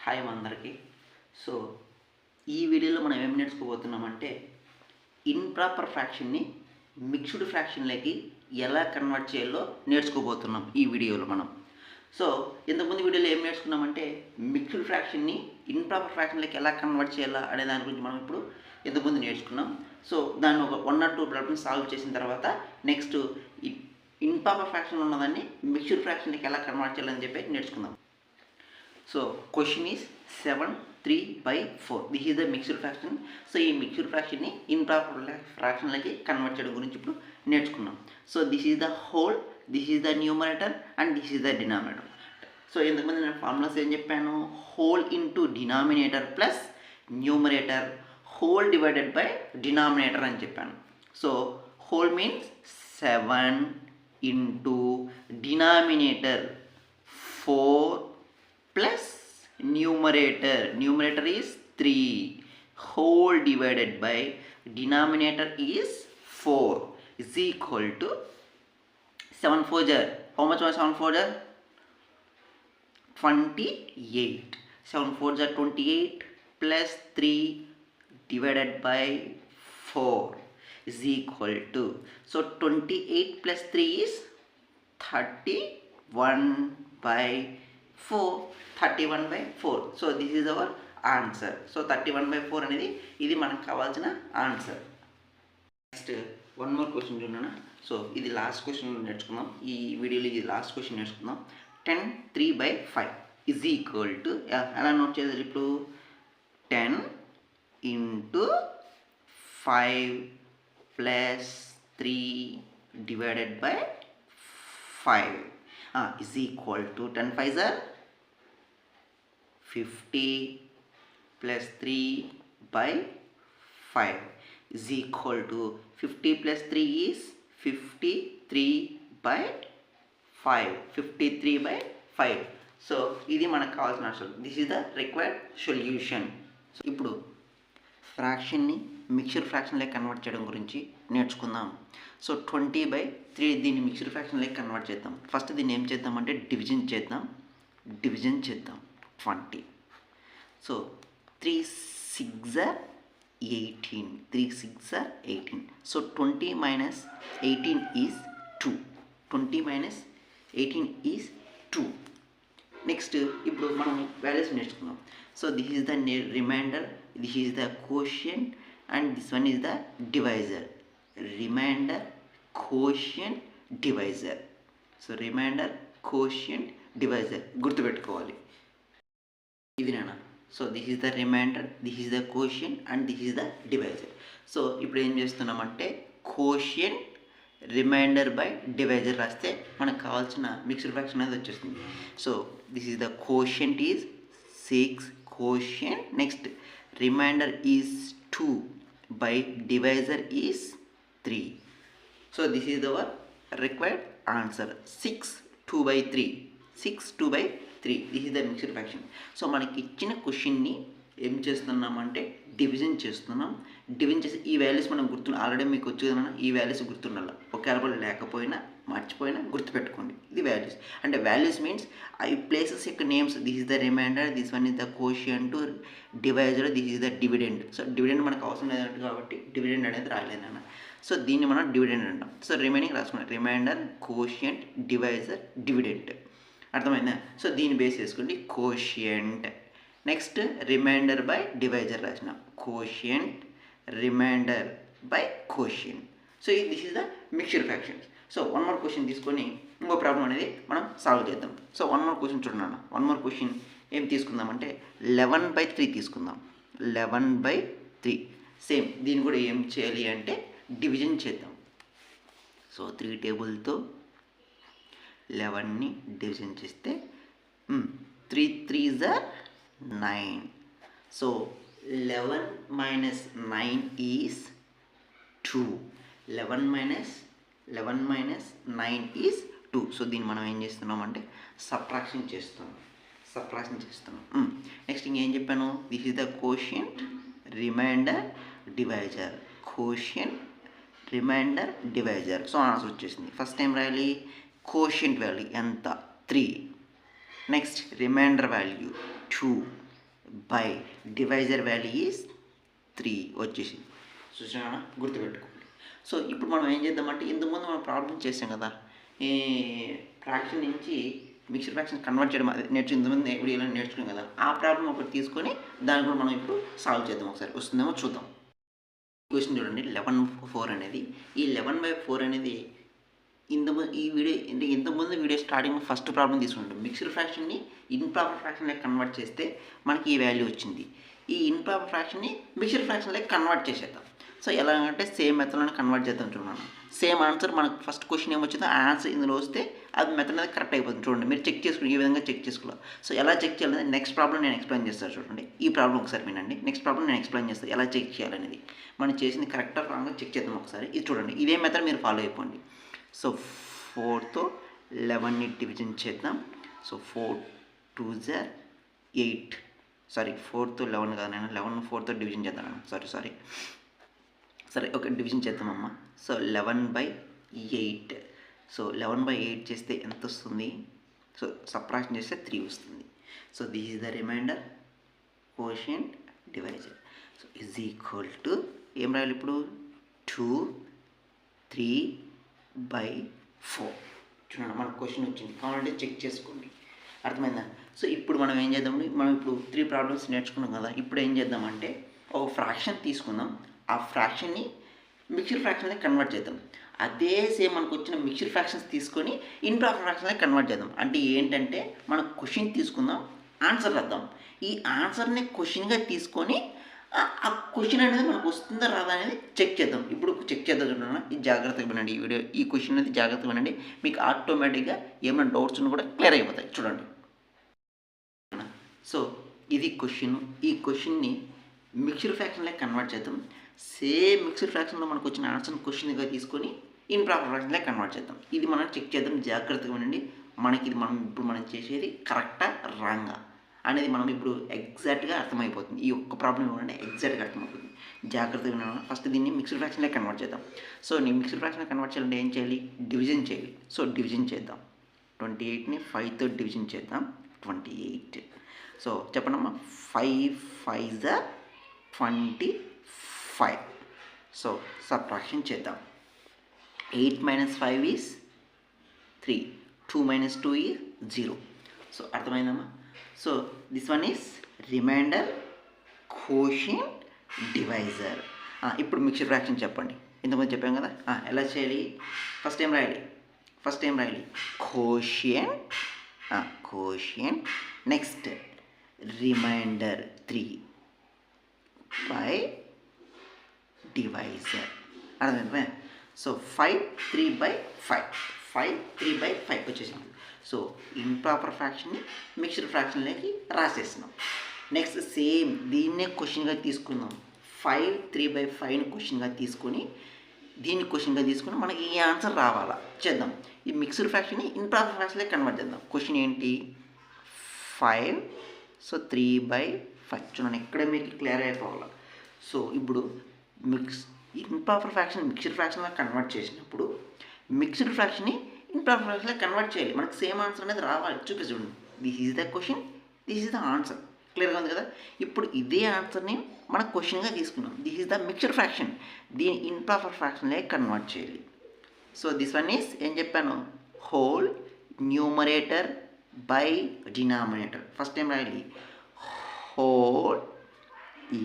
Hi అందరికీ. So ఈ వీడియోలో మనం ఏం నేర్చుకోబోతున్నామంటే ఇంప్రాపర్ ఫ్రాక్షన్ని మిక్స్డ్ ఫ్రాక్షన్లోకి ఎలా కన్వర్ట్ చేయాలో నేర్చుకోబోతున్నాం ఈ వీడియోలో మనం. సో ఇంతకుముందు వీడియోలో ఏం నేర్చుకున్నామంటే మిక్స్డ్ ఫ్రాక్షన్ని ఇంప్రాపర్ ఫ్రాక్షన్లోకి ఎలా కన్వర్ట్ చేయాలా అనే దాని గురించి మనం ఇప్పుడు ఇంతకుముందు నేర్చుకున్నాం. సో దాన్ని ఒక 1 or 2 ప్రాబ్లమ్స్ సాల్వ్ చేసిన తర్వాత నెక్స్ట్ ఇంప్రాపర్ ఫ్రాక్షన్ ఉన్నదాన్ని మిక్స్డ్ ఫ్రాక్షన్లోకి ఎలా కన్వర్ట్ చేయాలని చెప్పి నేర్చుకుందాం. So question is 7/3/4. This is the mixed fraction. So ఈ mixed fraction ని improper fraction లకి కన్వర్ట్ చేయడం గురించి ఇప్పుడు నేర్చుకున్నాం. So this is the whole, this is the numerator and this is the denominator. So ఇంతకుముందు నేను ఫార్ములాస్ ఏం చెప్పాను, whole into denominator plus numerator whole divided by denominator అని చెప్పాను. So whole means 7 into denominator 4 plus numerator is 3 whole divided by denominator is 4 is equal to 7 4 jar. How much was 7 4 jar? 28. 7 4 jar 28 plus 3 divided by 4 is equal to, so 28 plus 3 is 31/4. 31/4. So this is our answer. So 31/4 అనేది ఇది మనకు కావాల్సిన answer. Next one more question చూడండి. So ఇది last question నేర్చుకుందాం. ఈ వీడియోలో ఇది లాస్ట్ క్వశ్చన్ నేర్చుకుందాం. 10 3/5 ఈజ్ ఈక్వల్ టు, ఎలా నోట్ చేయాలి ఇప్పుడు, 10 into 5 plus 3 divided by 5 is equal to 10 5 are 50 plus 3/5 is equal to 50 plus 3 is 53/5. 53/5. So ఇది మనకు కావాల్సిన answer. This is the required solution. So ఇప్పుడు ఫ్రాక్షన్ని మిక్స్డ్ ఫ్రాక్షన్లోకి కన్వర్ట్ చేయడం గురించి నేర్చుకుందాం. సో 20/3 దీన్ని మిక్స్డ్ ఫ్రాక్షన్లోకి కన్వర్ట్ చేద్దాం. ఫస్ట్ దీన్ని ఏం చేద్దామంటే డివిజన్ చేద్దాం. 20. So 3 6 are 18. 3 6 are 18. So 20 minus 18 is 2. 20 minus 18 is 2. Next ఇప్పుడు మనం వాల్యూస్ నేర్చుకున్నాం. So this is the remainder, this is the quotient and this one is the divisor. Remainder, quotient, divisor. So remainder, quotient, divisor గుర్తుపెట్టుకోవాలి. ఇది నాన్న. So this is the remainder, this is the quotient and this is the divisor. So ఇప్పుడు ఏం చేస్తున్నామంటే quotient remainder by divisor రాస్తే మనకు కావాల్సిన mixed fraction అనేది వచ్చేస్తుంది. So this is the quotient is 6, quotient next remainder is 2 by divisor is 3. So this is our required answer. 6 2/3. 6 2/3. This is the mixed fraction. So మనకి ఇచ్చిన క్వశ్చన్ని ఏం చేస్తున్నామంటే డివిజన్ చేస్తున్నాం. డివిజన్ చేసి ఈ వాల్యూస్ మనం ఆల్రెడీ మీకు వచ్చు కదా, ఈ వాల్యూస్ గుర్తుండాలి. ఒకేలా లేకపోయినా మర్చిపోయినా గుర్తుపెట్టుకోండి. ఇది వాల్యూస్ అంటే వాల్యూస్ మీన్స్ ఈ ప్లేసెస్ యొక్క names. This is the remainder, this one is the quotient, divisor, this is the dividend. So dividend మనకు అవసరం లేదంటే కాబట్టి డివిడెండ్ అనేది రాలేదన్న. సో దీన్ని మనం డివిడెండ్ అంటాం. సో రిమైనింగ్ రాసుకున్నాం రిమైండర్, కోషియంట్, డివైజర్, డివిడెంట్. అర్థమైందా? సో దీన్ని బేస్ చేసుకోండి quotient. Next remainder by divisor రాసిన quotient, remainder by quotient. So this is the mixture fractions. So one more question తీసుకొని ఇంకో ప్రాబ్లం అనేది మనం సాల్వ్ చేద్దాం. సో వన్ మోర్ క్వశ్చన్ చూడండి. వన్ మోర్ క్వశ్చన్ ఏం తీసుకుందామంటే 11/3 తీసుకుందాం. 11/3 సేమ్. దీన్ని కూడా ఏం చేయాలి అంటే డివిజన్ చేద్దాం. సో 3 టేబుల్తో 11ని డివిజన్ చేస్తే 3 3s are 9. So 11 minus 9 is 2. 11 minus 9 is 2. So దీన్ని మనం ఏం చేస్తున్నామంటే సబ్ట్రాక్షన్ చేస్తున్నాం. నెక్స్ట్ ఇంకేం చెప్పాను, this is the quotient, remainder, divisor. Quotient, remainder, divisor. So answer వచ్చేసింది. ఫస్ట్ టైం రాయాలి కోషియంట్ వాల్యూ ఎంత 3, next remainder value 2, by divisor value is 3 వచ్చేసింది. చూసానా, గుర్తుపెట్టుకోండి. సో ఇప్పుడు మనం ఏం చేద్దామంటే ఇంతకుముందు మనం ప్రాబ్లం చేసాం కదా, ఈ ఫ్రాక్షన్ నుంచి మిక్స్డ్ ఫ్రాక్షన్ కన్వర్ట్ చేయడం ఇంతకుముందు వీడియోలో నేర్చుకున్నాం కదా, ఆ ప్రాబ్లం ఒకటి తీసుకొని దాన్ని కూడా మనం ఇప్పుడు సాల్వ్ చేద్దాం. ఒకసారి వస్తుందేమో చూద్దాం. క్వశ్చన్ చూడండి, 11/4 అనేది, ఈ 11/4 అనేది ఇంతకుముందు వీడియో స్టార్టింగ్ ఫస్ట్ ప్రాబ్లం తీసుకుంటాం. మిక్స్డ్ ఫ్రాక్షన్ని ఇంప్రాపర్ ఫ్రాక్షన్లోకి కన్వర్ట్ చేస్తే మనకి ఈ వాల్యూ వచ్చింది. ఈ ఇంప్రాపర్ ఫ్రాక్షన్ని మిక్స్డ్ ఫ్రాక్షన్లోకి కన్వర్ట్ చేసేద్దాం. సో ఎలాగంటే సేమ్ మెథడ్లోనే కన్వర్ట్ చేద్దాం. చూడండి, సేమ్ ఆన్సర్ మనకు ఫస్ట్ క్వశ్చన్ ఏమొచ్చిందో ఆ ఆన్సర్ ఇందులో వస్తే అది మెథడ్ అనేది కరెక్ట్ అయిపోతుంది. చూడండి, మీరు చెక్ చేసుకుని ఈ విధంగా చెక్ చేసుకోవాలి. సో ఎలా చెక్ చేయాలనేది నెక్స్ట్ ప్రాబ్లం నేను ఎక్స్ప్లెయిన్ చేస్తాను. చూడండి, ఈ ప్రాబ్లం ఒకసారి వినండి. నెక్స్ట్ ప్రాబ్లం నేను ఎక్స్ప్లెయిన్ చేస్తాను ఎలా చెక్ చేయాలనేది. మనం చేసింది కరెక్టా రాంగా చెక్ చేద్దాం ఒకసారి. ఇది చూడండి, ఇదే మెథడ్ మీరు ఫాలో అయిపోండి. సో 4తో 11ని డివిజన్ చేద్దాం. సో 4 2s 8, సారీ 4తో 11 కాదు, నేను 11 4తో డివిజన్ చేద్దాం. సారీ సరే, ఓకే, డివిజన్ చేద్దామమ్మా. సో 11/8. సో 11/8 చేస్తే ఎంత వస్తుంది? సో సబ్ట్రాక్షన్ చేస్తే 3 వస్తుంది. So this is the remainder quotient divisor. So is equal to ఏం రాయాలి ఇప్పుడు? 2 3/4. చూడండి, మన క్వశ్చన్ వచ్చింది. కావాలంటే చెక్ చేసుకోండి, అర్థమైందా? సో ఇప్పుడు మనం ఏం చేద్దామంటే, మనం ఇప్పుడు 3 ప్రాబ్లమ్స్ నేర్చుకున్నాం కదా, ఇప్పుడు ఏం చేద్దామంటే ఒక ఫ్రాక్షన్ తీసుకుందాం. ఆ ఫ్రాక్షన్ని మిక్స్డ్ ఫ్రాక్షన్లోకి కన్వర్ట్ చేద్దాం. అదే సేమ్ మనకు వచ్చిన మిక్స్డ్ ఫ్రాక్షన్స్ తీసుకొని ఇంప్రాపర్ ఫ్రాక్షన్లోకి కన్వర్ట్ చేద్దాం. అంటే ఏంటంటే మనం క్వశ్చన్ తీసుకుందాం, ఆన్సర్ రాద్దాం. ఈ ఆన్సర్ని క్వశ్చన్గా తీసుకొని ఆ క్వశ్చన్ అనేది మనకు వస్తుందా రాదా అనేది చెక్ చేద్దాం. ఇప్పుడు చెక్ చేద్దాం. చూడండి, ఇది జాగ్రత్తగా వినండి. ఈ వీడియో ఈ క్వశ్చన్ అనేది జాగ్రత్తగా వినండి. మీకు ఆటోమేటిక్గా ఏమైనా డౌట్స్ ఉన్నా కూడా క్లియర్ అయిపోతాయి. చూడండి, సో ఇది క్వశ్చన్. ఈ క్వశ్చన్ని మిక్స్డ్ ఫ్రాక్షన్లోకి కన్వర్ట్ చేద్దాం. సేమ్ మిక్స్డ్ ఫ్రాక్షన్లో మనకు వచ్చిన ఆన్సర్ని క్వశ్చన్గా తీసుకొని ఇంప్రాపర్ ఫ్రాక్షన్లోకి కన్వర్ట్ చేద్దాం. ఇది మనం చెక్ చేద్దాం. జాగ్రత్తగా వినండి. మనకి ఇది మనం చేసేది కరెక్టా రాంగా అనేది మనం ఇప్పుడు ఎగ్జాక్ట్గా అర్థమైపోతుంది. ఈ ఒక్క ప్రాబ్లం అంటే ఎగ్జాక్ట్గా అర్థమైపోతుంది. జాగ్రత్తగా వినాలి. ఫస్ట్ దీన్ని మిక్స్డ్ ఫ్రాక్షన్లోకి కన్వర్ట్ చేద్దాం. సో నేను మిక్స్డ్ ఫ్రాక్షన్లో కన్వర్ట్ చేయాలంటే ఏం చేయాలి? డివిజన్ చేయాలి. సో డివిజన్ చేద్దాం. 28ని 5తో డివిజన్ చేద్దాం. 28. సో చెప్పండమ్మా, 5 5s 25. సో సబ్ట్రాక్షన్ చేద్దాం. 8 - 5 ఈజ్ 3. 2 - 2 ఈజ్ 0. సో అర్థమైందమ్మా? So this one is remainder quotient divisor. ఇప్పుడు మిక్స్డ్ ఫ్రాక్షన్ చెప్పండి. ఇంతకుముందు చెప్పాం కదా, ఎలా చేయాలి? ఫస్ట్ ఏం రాయాలి? Quotient. Next remainder 3 by divisor. అర్థమైందా? సో 5 3/5. 5 3/5 వచ్చేసింది. సో ఇంప్రాపర్ ఫ్రాక్షన్ని మిక్స్డ్ ఫ్రాక్షన్లోకి రాసేస్తున్నాం. నెక్స్ట్ సేమ్ దీన్నే క్వశ్చన్గా తీసుకుందాం. 5 3/5ని క్వశ్చన్గా తీసుకొని మనకి ఈ ఆన్సర్ రావాలా చేద్దాం. ఈ మిక్స్డ్ ఫ్రాక్షన్ని ఇంప్రాపర్ ఫ్రాక్షన్లోకి కన్వర్ట్ చేద్దాం. క్వశ్చన్ ఏంటి? 5 సో 3/5. చూడండి, ఇక్కడే మీకు క్లియర్ అయిపోవాలి. సో ఇప్పుడు ఇంప్రాపర్ ఫ్రాక్షన్ మిక్స్డ్ ఫ్రాక్షన్లో కన్వర్ట్ చేసినప్పుడు మిక్స్డ్ ఫ్రాక్షన్ని ఇంప్రాపర్ ఫ్రాక్షన్లో కన్వర్ట్ చేయాలి. మనకు సేమ్ ఆన్సర్ అనేది రావాలి. చూడండి, this is the question, this is the answer. క్లియర్గా ఉంది కదా? ఇప్పుడు ఇదే ఆన్సర్ని మనం క్వశ్చన్గా తీసుకున్నాం. This is the mixed fraction. దీని ఇంప్రాపర్ ఫ్రాక్షన్లో కన్వర్ట్ చేయాలి. సో దిస్ వన్ ఈజ్ ఏం చెప్పాను? Whole numerator by denominator. First ఏం రాయాలి? Whole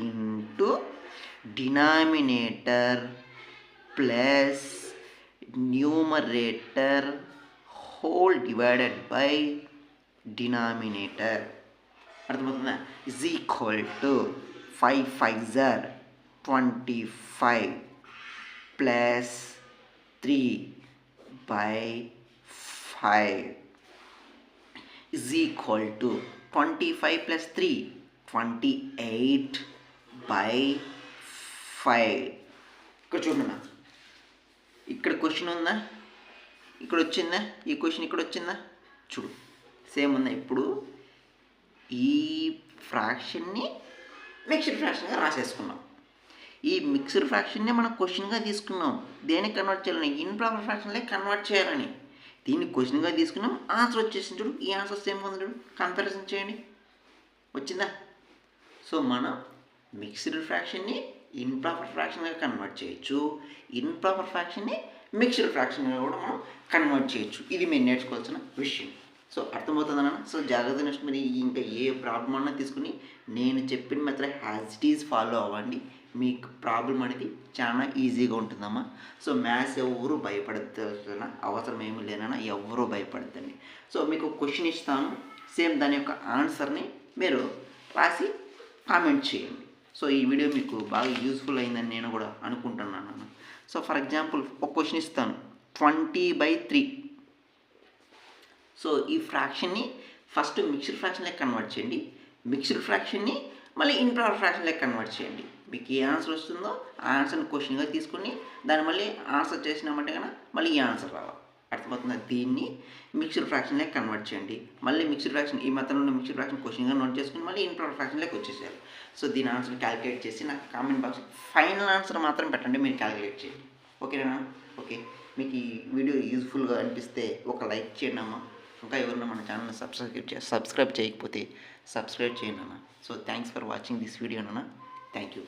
into denominator plus numerator whole divided by denominator. అర్థమవుతుందా? Is equal to 5 5s 25 plus 3/5 is equal to 25 plus 3 28/5. ఇక్కడ చూడన్నా, ఇక్కడ క్వశ్చన్ ఉందా? ఇక్కడ వచ్చిందా? ఈ క్వశ్చన్ ఇక్కడ వచ్చిందా? చూడు, సేమ్ ఉందా? ఇప్పుడు ఈ ఫ్రాక్షన్ని మిక్స్డ్ ఫ్రాక్షన్గా రాసేసుకున్నాం. ఈ మిక్స్డ్ ఫ్రాక్షన్ని మనం క్వశ్చన్గా తీసుకున్నాం. దేనికి కన్వర్ట్ చేయాలని? ఇంప్రాపర్ ఫ్రాక్షన్లో కన్వర్ట్ చేయాలని. దీన్ని క్వశ్చన్గా తీసుకున్నాం, ఆన్సర్ వచ్చేసింది. చూడు, ఈ ఆన్సర్ సేమ్ ఉంది. చూడు, కంపారిజన్ చేయండి. వచ్చిందా? సో మనం మిక్స్డ్ ఫ్రాక్షన్ని ఇంప్రాపర్ ఫ్రాక్షన్గా కన్వర్ట్ చేయొచ్చు, ఇంప్రాపర్ ఫ్రాక్షన్ని మిక్స్డ్ ఫ్రాక్షన్గా కూడా మనం కన్వర్ట్ చేయొచ్చు. ఇది మీరు నేర్చుకోవాల్సిన విషయం. సో అర్థమవుతుందన్న. సో జాగ్రత్త నెక్స్ట్ మీరు ఇంకా ఏ ప్రాబ్లం అన్నా తీసుకుని నేను చెప్పిన method as it is follow అవ్వండి. మీకు ప్రాబ్లం అనేది చాలా ఈజీగా ఉంటుందమ్మా. సో మ్యాథ్స్ ఎవరు భయపడతాన అవసరం ఏమీ లేనన్నా, ఎవరూ భయపడద్దండి. సో మీకు క్వశ్చన్ ఇస్తాను, సేమ్ దాని యొక్క ఆన్సర్ని మీరు రాసి కామెంట్ చేయండి. సో ఈ వీడియో మీకు బాగా యూస్ఫుల్ అయిందని నేను కూడా అనుకుంటున్నాను. సో ఫర్ ఎగ్జాంపుల్ ఒక క్వశ్చన్ ఇస్తాను, 20/3. సో ఈ ఫ్రాక్షన్ని ఫస్ట్ మిక్స్డ్ ఫ్రాక్షన్లోకి కన్వర్ట్ చేయండి, మిక్స్డ్ ఫ్రాక్షన్ని మళ్ళీ ఇంప్రాపర్ ఫ్రాక్షన్లోకి కన్వర్ట్ చేయండి. మీకు ఏ ఆన్సర్ వస్తుందో ఆ ఆన్సర్ని క్వశ్చన్గా తీసుకుని దాన్ని మళ్ళీ ఆన్సర్ చేసినామంటే కనుక మళ్ళీ ఈ ఆన్సర్ రావాలి. అర్థమవుతుందా? దీన్ని మిక్స్డ్ ఫ్రాక్షన్లోకి కన్వర్ట్ చేయండి. మళ్ళీ మిక్స్డ్ ఫ్రాక్షన్ ఈ మెథడ్లో మిక్స్డ్ ఫ్రాక్షన్ క్వశ్చన్గా నోట్ చేసుకుని మళ్ళీ ఇంప్రాపర్ ఫ్రాక్షన్లోకి వచ్చేసేయాలి. సో దీని ఆన్సర్ క్యాలిక్యులేట్ చేసి నాకు కామెంట్ బాక్స్ ఫైనల్ ఆన్సర్ మాత్రం పెట్టండి, మీరు క్యాలిక్యులేట్ చేయండి. ఓకేనా? ఓకే. మీకు ఈ వీడియో యూజ్ఫుల్గా అనిపిస్తే ఒక లైక్ చేయండి అమ్మా. ఇంకా ఎవరైనా మన ఛానల్ని సబ్స్క్రైబ్ చేయకపోతే సబ్స్క్రైబ్ చేయండి అన్న. So thanks for watching this video అన్న. Thank you.